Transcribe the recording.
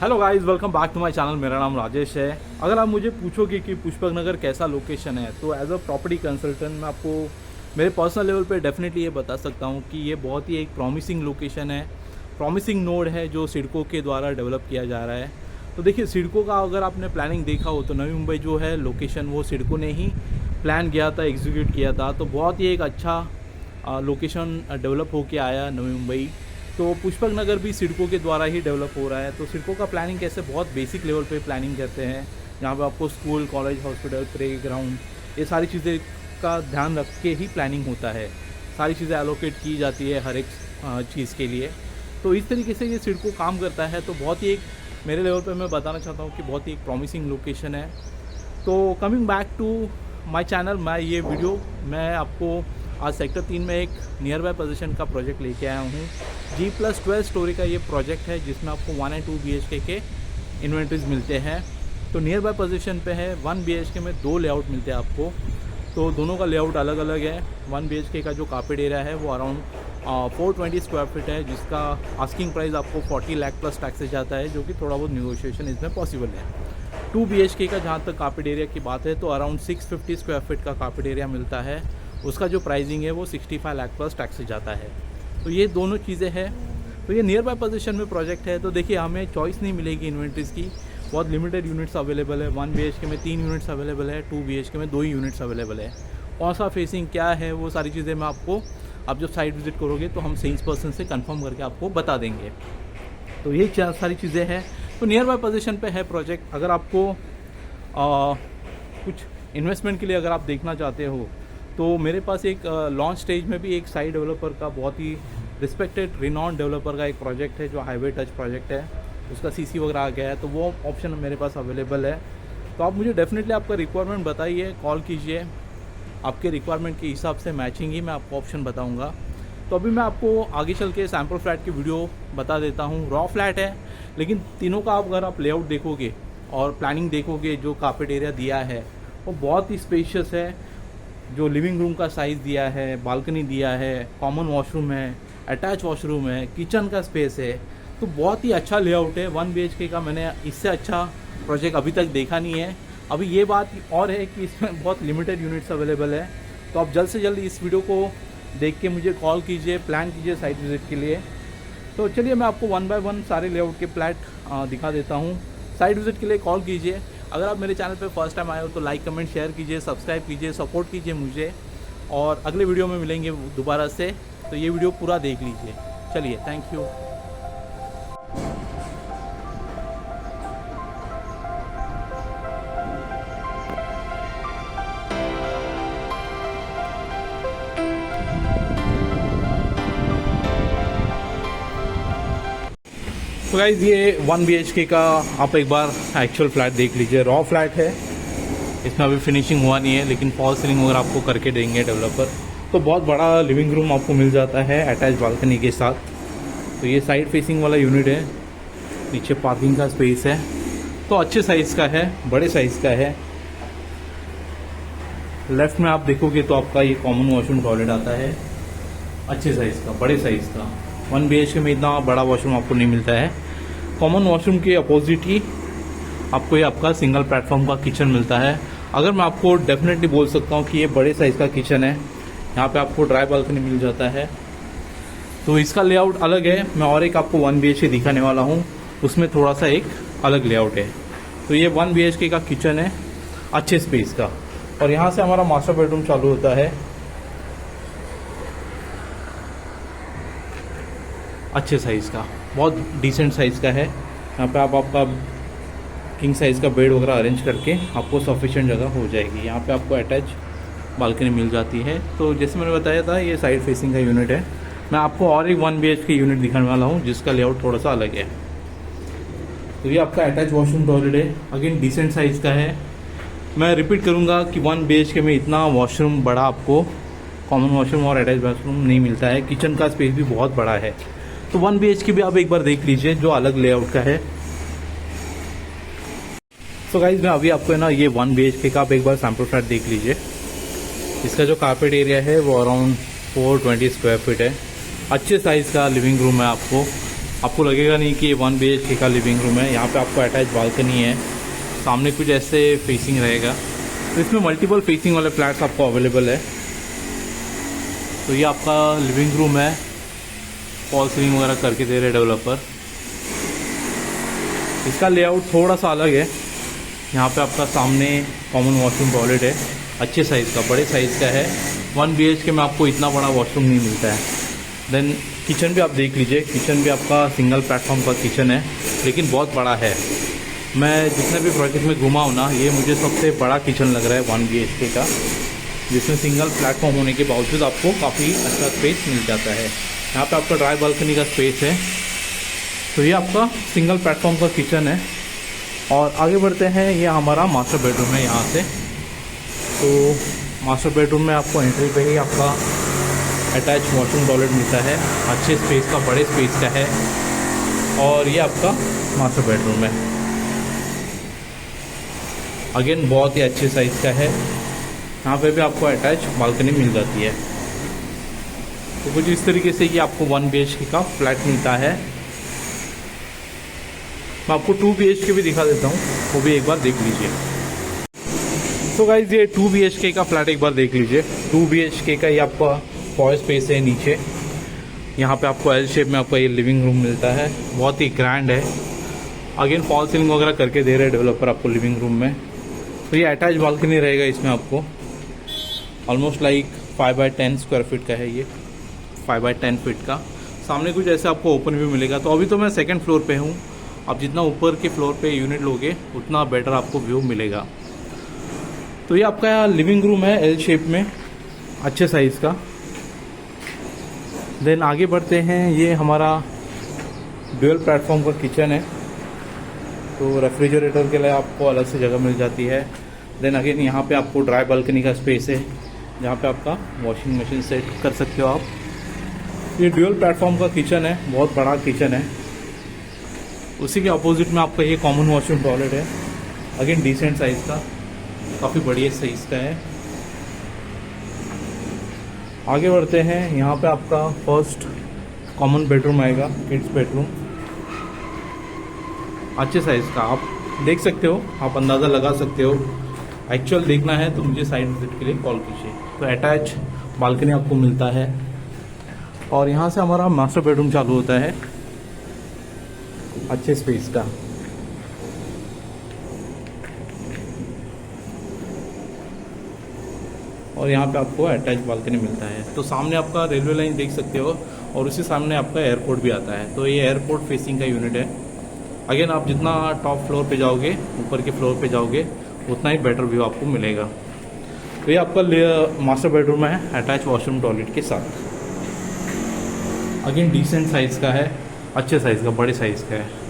Hello guys, welcome back to my channel. मेरा नाम राजेश है। अगर आप मुझे पूछोगे कि पुष्पक नगर कैसा लोकेशन है, तो एज अ प्रॉपर्टी कंसल्टेंट मैं आपको मेरे पर्सनल लेवल पे डेफिनेटली ये बता सकता हूँ कि ये बहुत ही एक प्रॉमिसिंग लोकेशन है, प्रॉमिसिंग नोड है जो सिडको के द्वारा डेवलप किया जा रहा है। तो देखिए, सिडको का अगर आपने प्लानिंग देखा हो तो नवी मुंबई जो है लोकेशन वो सिडको ने ही प्लान किया था, एग्जीक्यूट किया था। तो बहुत ही एक अच्छा लोकेशन डेवलप होके आया नवी मुंबई। तो पुष्पक नगर भी सिडको के द्वारा ही डेवलप हो रहा है। तो सिडको का प्लानिंग कैसे बहुत बेसिक लेवल पे प्लानिंग करते हैं, जहाँ पे आपको school, college, hospital, play ground, ये सारी चीज़ें का ध्यान रख के ही प्लानिंग होता है। सारी चीज़ें एलोकेट की जाती है हर एक चीज़ के लिए। तो इस तरीके से ये सिडको काम करता है। तो बहुत ही एक मेरे लेवल पे मैं बताना चाहता हूँ कि बहुत ही एक प्रॉमिसिंग लोकेशन है। तो coming back to my channel, मैं आपको आज सेक्टर 3 में एक नियर बाय पोजीशन का प्रोजेक्ट लेके आया हूँ। G+12 स्टोरी का ये प्रोजेक्ट है, जिसमें आपको 1 एंड 2 BHK के इन्वेंटरीज मिलते हैं। तो नियर बाय पोजीशन पे है। 1 BHK में 2 लेआउट मिलते हैं आपको। तो दोनों का लेआउट अलग अलग है। 1 BHK का जो कार्पेट एरिया है वो अराउंड 420 स्क्वायर फीट है, जिसका आस्किंग प्राइस आपको 40 लाख प्लस टैक्सेस जाता है, जो कि थोड़ा बहुत निगोशिएशन इसमें पॉसिबल है। 2 BHK का जहाँ तक कार्पेट एरिया की बात है तो अराउंड 650 स्क्वायर फीट का कार्पेट एरिया मिलता है। उसका जो प्राइसिंग है वो 65 लाख प्लस टैक्सेस जाता है। तो ये दोनों चीज़ें हैं। तो ये नियर बाय पोजीशन में प्रोजेक्ट है। तो देखिए, हमें चॉइस नहीं मिलेगी इन्वेंट्रीज़ की, बहुत लिमिटेड यूनिट्स अवेलेबल है। 1 BHK में 3 यूनिट्स अवेलेबल है, 2 BHK में 2 ही यूनिट्स अवेलेबल है। कौन सा फेसिंग क्या है, वो सारी चीज़ें मैं आपको, आप जब साइट विजिट करोगे तो हम सेल्स पर्सन से कंफर्म करके आपको बता देंगे। तो ये सारी चीज़ें हैं। तो नियर बाय पोजीशन पे है प्रोजेक्ट। अगर आपको कुछ इन्वेस्टमेंट के लिए अगर आप देखना चाहते हो तो मेरे पास एक लॉन्च स्टेज में भी एक साइट डेवलपर का, बहुत ही रिस्पेक्टेड रिनॉन डेवलपर का एक प्रोजेक्ट है जो हाईवे टच प्रोजेक्ट है। उसका CC वगैरह आ गया है, तो वो ऑप्शन मेरे पास अवेलेबल है। तो आप मुझे डेफिनेटली आपका रिक्वायरमेंट बताइए, कॉल कीजिए। आपके रिक्वायरमेंट के हिसाब से मैचिंग ही मैं आपको ऑप्शन बताऊँगा। तो अभी मैं आपको आगे चल के सैम्पल फ्लैट की वीडियो बता देता हूँ। रॉ फ्लैट है, लेकिन तीनों का अगर आप लेआउट देखोगे और प्लानिंग देखोगे, जो कार्पेट एरिया दिया है वो बहुत ही स्पेशियस है। जो लिविंग रूम का साइज़ दिया है, बालकनी दिया है, कॉमन वॉशरूम है, अटैच वॉशरूम है, किचन का स्पेस है। तो बहुत ही अच्छा लेआउट है। 1 BHK का मैंने इससे अच्छा प्रोजेक्ट अभी तक देखा नहीं है। अभी ये बात और है कि इसमें बहुत लिमिटेड यूनिट्स अवेलेबल है। तो आप जल्द से जल्द इस वीडियो को देख के मुझे कॉल कीजिए, प्लान कीजिए साइट विजिट के लिए। तो चलिए, मैं आपको 1 बाय 1 सारे लेआउट के फ्लैट दिखा देता हूँ। साइट विजिट के लिए कॉल कीजिए। अगर आप मेरे चैनल पे फर्स्ट टाइम आए हो तो लाइक, कमेंट, शेयर कीजिए, सब्सक्राइब कीजिए, सपोर्ट कीजिए मुझे। और अगले वीडियो में मिलेंगे दोबारा से। तो ये वीडियो पूरा देख लीजिए। चलिए, थैंक यू। तो गाइस, ये 1 BHK का आप एक बार एक्चुअल फ्लैट देख लीजिए। रॉ फ्लैट है, इसमें अभी फिनिशिंग हुआ नहीं है, लेकिन फॉल सीलिंग वगैरह आपको करके देंगे डेवलपर। तो बहुत बड़ा लिविंग रूम आपको मिल जाता है अटैच बालकनी के साथ। तो ये साइड फेसिंग वाला यूनिट है, नीचे पार्किंग का स्पेस है। तो अच्छे साइज़ का है, बड़े साइज़ का है। लेफ्ट में आप देखोगे तो आपका ये कॉमन वॉशरूम टॉयलेट आता है, अच्छे साइज़ का, बड़े साइज़ का। 1 BHK में इतना बड़ा वॉशरूम आपको नहीं मिलता है। कॉमन वॉशरूम के अपोजिट ही आपको ये आपका सिंगल प्लेटफॉर्म का किचन मिलता है। अगर मैं आपको डेफिनेटली बोल सकता हूँ कि ये बड़े साइज़ का किचन है। यहाँ पे आपको ड्राई बालकनी मिल जाता है। तो इसका लेआउट अलग है। मैं और एक आपको 1 BHK दिखाने वाला हूँ, उसमें थोड़ा सा एक अलग लेआउट है। तो ये 1 BHK का किचन है, अच्छे स्पेस का। और यहाँ से हमारा मास्टर बेडरूम चालू होता है, अच्छे साइज़ का, बहुत डिसेंट साइज़ का है। यहाँ पे आप आपका किंग साइज़ का बेड वगैरह अरेंज करके आपको सफिशिएंट जगह हो जाएगी। यहाँ पे आपको अटैच बालकनी मिल जाती है। तो जैसे मैंने बताया था, ये साइड फेसिंग का यूनिट है। मैं आपको और एक 1 BHK यूनिट दिखाने वाला हूँ, जिसका लेआउट थोड़ा सा अलग है। तो ये आपका अटैच वॉशरूम टॉयलेट है, अगेन डिसेंट साइज़ का है। मैं रिपीट करूँगा कि 1 BHK में इतना वॉशरूम बड़ा आपको कॉमन वॉशरूम और अटैच वॉशरूम नहीं मिलता है। किचन का स्पेस भी बहुत बड़ा है। तो 1 BHK भी आप एक बार देख लीजिए, जो अलग लेआउट का है। तो गाइज, मैं अभी आपको है ना ये 1 BHK का आप एक बार सैम्पल फ्लैट देख लीजिए। इसका जो कार्पेट एरिया है वो अराउंड 420 स्क्वायर फीट है। अच्छे साइज़ का लिविंग रूम है आपको। आपको लगेगा नहीं कि ये 1 BHK का लिविंग रूम है। यहाँ पे आपको अटैच बालकनी है, सामने कुछ ऐसे फेसिंग रहेगा। तो इसमें मल्टीपल फेसिंग वाले फ्लैट्स आपको अवेलेबल है। तो ये आपका लिविंग रूम है, फॉल सीलिंग वगैरह करके दे रहे डेवलपर। इसका लेआउट थोड़ा सा अलग है। यहाँ पे आपका सामने कॉमन वॉशरूम टॉयलेट है, अच्छे साइज़ का, बड़े साइज़ का है। 1 BHK में आपको इतना बड़ा वॉशरूम नहीं मिलता है। देन किचन भी आप देख लीजिए, किचन भी आपका सिंगल प्लेटफॉर्म का किचन है, लेकिन बहुत बड़ा है। मैं जितने भी प्रोजेक्ट में घुमा हूँ ना, ये मुझे सबसे बड़ा किचन लग रहा है 1 BHK का, जिसमें सिंगल प्लेटफॉर्म होने के बावजूद आपको काफ़ी अच्छा स्पेस मिल जाता है। यहाँ पे आपका ड्राई बालकनी का स्पेस है। तो ये आपका सिंगल प्लेटफॉर्म का किचन है। और आगे बढ़ते हैं, ये हमारा मास्टर बेडरूम है यहाँ से। तो मास्टर बेडरूम में आपको एंट्री पे ही आपका अटैच वॉशरूम टॉयलेट मिलता है, अच्छे स्पेस का, बड़े स्पेस का है। और ये आपका मास्टर बेडरूम है, अगेन बहुत ही अच्छे साइज़ का है। यहाँ पे भी आपको अटैच बालकनी मिल जाती है। तो कुछ इस तरीके से कि आपको 1 BHK का फ्लैट मिलता है। मैं आपको 2 BHK भी दिखा देता हूँ, वो भी एक बार देख लीजिए। तो गाइज ये 2 BHK का फ्लैट एक बार देख लीजिए। 2 BHK का ये आपका फॉर स्पेस है नीचे। यहाँ पे आपको एल शेप में आपका ये लिविंग रूम मिलता है, बहुत ही ग्रैंड है। अगेन फॉल सीलिंग वगैरह करके दे रहे डेवलपर आपको लिविंग रूम में। तो ये अटैच बालकनी रहेगा इसमें आपको, almost like 5x10 square feet का है ये, 5x10 फीट का। सामने कुछ ऐसे आपको ओपन व्यू मिलेगा। तो अभी तो मैं सेकंड फ्लोर पे हूँ, आप जितना ऊपर के फ्लोर पे यूनिट लोगे उतना बेटर आपको व्यू मिलेगा। तो ये आपका लिविंग रूम है एल शेप में, अच्छे साइज़ का। देन आगे बढ़ते हैं, ये हमारा ड्यूअल प्लेटफॉर्म का किचन है। तो रेफ्रिजरेटर के लिए आपको अलग से जगह मिल जाती है। देन अगेन यहाँ पे आपको ड्राई बालकनी का स्पेस है, जहाँ पे आपका वॉशिंग मशीन सेट कर सकते हो आप। ये ड्यूअल प्लेटफॉर्म का किचन है, बहुत बड़ा किचन है। उसी के अपोजिट में आपका ये कॉमन वॉशरूम टॉयलेट है, अगेन डिसेंट साइज़ का, काफ़ी बढ़िया साइज़ का है। आगे बढ़ते हैं, यहाँ पे आपका फर्स्ट कॉमन बेडरूम आएगा, किड्स बेडरूम, अच्छे साइज़ का। आप देख सकते हो, आप अंदाज़ा लगा सकते हो। एक्चुअल देखना है तो मुझे साइड विजिट के लिए कॉल कीजिए। तो अटैच बालकनी आपको मिलता है और यहाँ से हमारा मास्टर बेडरूम चालू होता है, अच्छे स्पेस का। और यहाँ पे आपको अटैच बालकनी मिलता है। तो सामने आपका रेलवे लाइन देख सकते हो और उसी सामने आपका एयरपोर्ट भी आता है। तो ये एयरपोर्ट फेसिंग का यूनिट है। अगेन आप जितना टॉप फ्लोर पे जाओगे, ऊपर के फ्लोर पे जाओगे, उतना ही बेटर व्यू आपको मिलेगा। तो ये आपका मास्टर बेडरूम है अटैच वॉशरूम टॉयलेट के साथ। अगेन डिसेंट साइज़ का है, अच्छे साइज़ का, बड़े साइज़ का है।